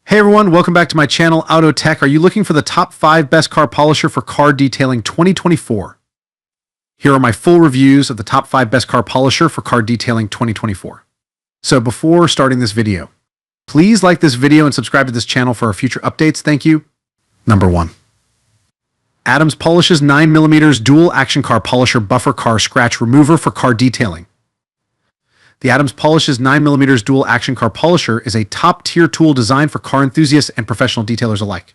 Hey everyone, welcome back to my channel, Auto Tech. Are you looking for the top 5 best car polisher for car detailing 2024? Here are my full reviews of the top 5 best car polisher for car detailing 2024. So before starting this video, please like this video and subscribe to this channel for our future updates. Thank you. Number 1. Adams Polish's 9mm Dual Action Car Polisher Buffer Car Scratch Remover for car detailing. The Adams Polish's 9mm Dual Action Car Polisher is a top-tier tool designed for car enthusiasts and professional detailers alike.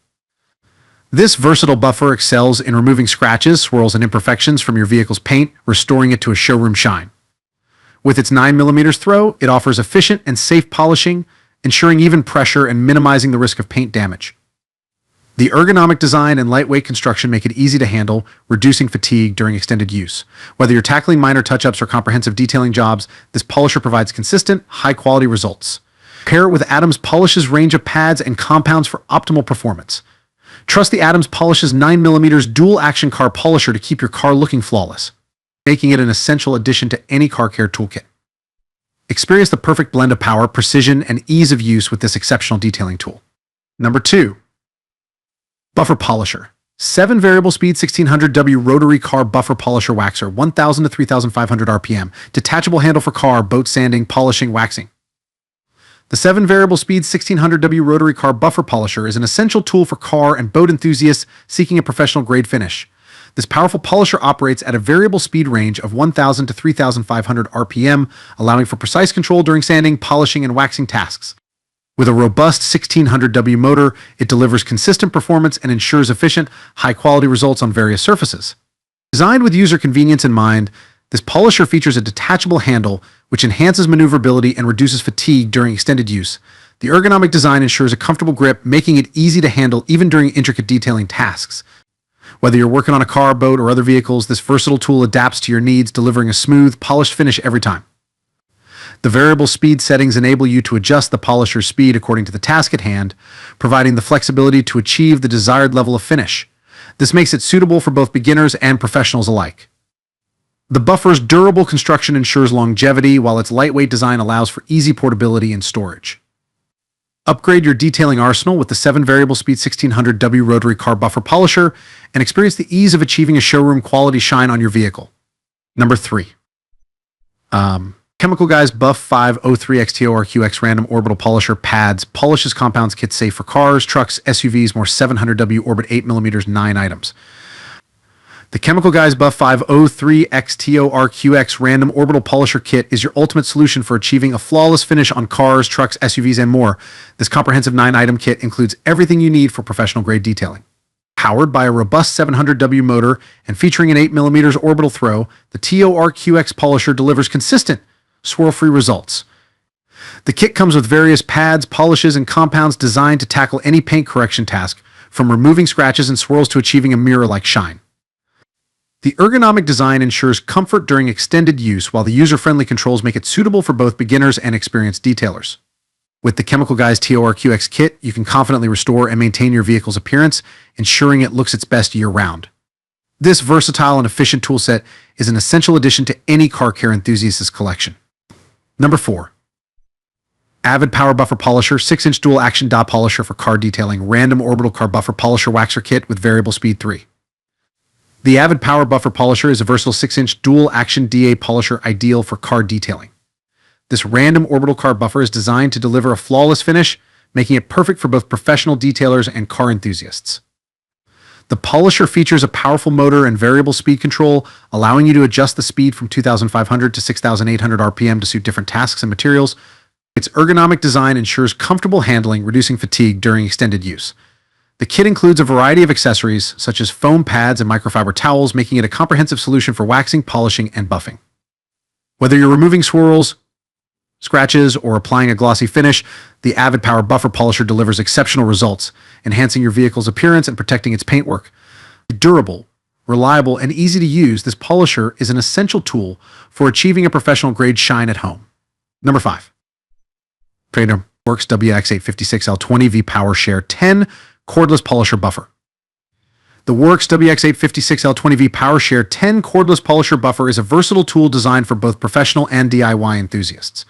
This versatile buffer excels in removing scratches, swirls, and imperfections from your vehicle's paint, restoring it to a showroom shine. With its 9mm throw, it offers efficient and safe polishing, ensuring even pressure and minimizing the risk of paint damage. The ergonomic design and lightweight construction make it easy to handle, reducing fatigue during extended use. Whether you're tackling minor touch-ups or comprehensive detailing jobs, this polisher provides consistent, high-quality results. Pair it with Adams Polish's range of pads and compounds for optimal performance. Trust the Adams Polish's 9mm Dual Action Car Polisher to keep your car looking flawless, making it an essential addition to any car care toolkit. Experience the perfect blend of power, precision, and ease of use with this exceptional detailing tool. Number 2. Buffer Polisher. 7 variable speed 1600W Rotary Car Buffer Polisher Waxer, 1000 to 3500 RPM. Detachable handle for car, boat sanding, polishing, waxing. The 7 variable speed 1600W Rotary Car Buffer Polisher is an essential tool for car and boat enthusiasts seeking a professional grade finish. This powerful polisher operates at a variable speed range of 1000 to 3500 RPM, allowing for precise control during sanding, polishing, and waxing tasks. With a robust 1600W motor, it delivers consistent performance and ensures efficient, high-quality results on various surfaces. Designed with user convenience in mind, this polisher features a detachable handle which enhances maneuverability and reduces fatigue during extended use. The ergonomic design ensures a comfortable grip, making it easy to handle even during intricate detailing tasks. Whether you're working on a car, boat, or other vehicles, this versatile tool adapts to your needs, delivering a smooth, polished finish every time. The variable speed settings enable you to adjust the polisher's speed according to the task at hand, providing the flexibility to achieve the desired level of finish. This makes it suitable for both beginners and professionals alike. The buffer's durable construction ensures longevity, while its lightweight design allows for easy portability and storage. Upgrade your detailing arsenal with the 7 variable speed 1600W Rotary Car Buffer Polisher and experience the ease of achieving a showroom quality shine on your vehicle. Number 3. Chemical Guys Buff 503X TORQX Random Orbital Polisher Pads polishes compounds kit safe for cars, trucks, SUVs, more 700W Orbit 8mm 9 items. The Chemical Guys Buff 503X TORQX Random Orbital Polisher Kit is your ultimate solution for achieving a flawless finish on cars, trucks, SUVs, and more. This comprehensive 9-item kit includes everything you need for professional grade detailing. Powered by a robust 700W motor and featuring an 8mm orbital throw, the TORQX polisher delivers consistent, swirl-free results. The kit comes with various pads, polishes, and compounds designed to tackle any paint correction task, from removing scratches and swirls to achieving a mirror-like shine. The ergonomic design ensures comfort during extended use, while the user-friendly controls make it suitable for both beginners and experienced detailers. With the Chemical Guys TORQX kit, you can confidently restore and maintain your vehicle's appearance, ensuring it looks its best year-round. This versatile and efficient toolset is an essential addition to any car care enthusiast's collection. Number 4. Avid Power Buffer Polisher 6-inch Dual Action Dot Polisher for car detailing Random Orbital Car Buffer Polisher Waxer Kit with Variable Speed 3. The Avid Power Buffer Polisher is a versatile 6-inch Dual Action DA polisher ideal for car detailing. This random orbital car buffer is designed to deliver a flawless finish, making it perfect for both professional detailers and car enthusiasts. The polisher features a powerful motor and variable speed control, allowing you to adjust the speed from 2,500 to 6,800 RPM to suit different tasks and materials. Its ergonomic design ensures comfortable handling, reducing fatigue during extended use. The kit includes a variety of accessories, such as foam pads and microfiber towels, making it a comprehensive solution for waxing, polishing, and buffing. Whether you're removing swirls, scratches, or applying a glossy finish, the Avid Power Buffer Polisher delivers exceptional results, enhancing your vehicle's appearance and protecting its paintwork. Durable, reliable, and easy to use, this polisher is an essential tool for achieving a professional-grade shine at home. Number 5. Works WX856L 20V Power Share 10 Cordless Polisher Buffer. The Works WX856L 20V Power Share 10 Cordless Polisher Buffer is a versatile tool designed for both professional and DIY enthusiasts.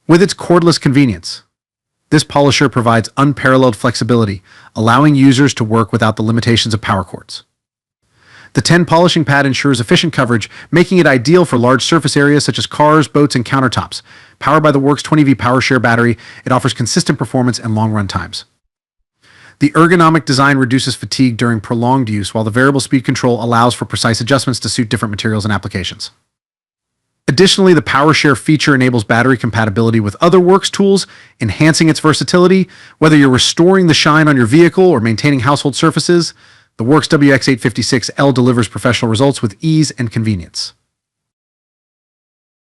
With its cordless convenience, This polisher provides unparalleled flexibility, allowing users to work without the limitations of power cords. The 10 polishing pad ensures efficient coverage, making it ideal for large surface areas such as cars, boats, and countertops. Powered by the Worx 20V PowerShare battery, it offers consistent performance and long run times. The ergonomic design reduces fatigue during prolonged use, while the variable speed control allows for precise adjustments to suit different materials and applications. Additionally, the PowerShare feature enables battery compatibility with other Worx tools, enhancing its versatility. Whether you're restoring the shine on your vehicle or maintaining household surfaces, the Works WX856L delivers professional results with ease and convenience.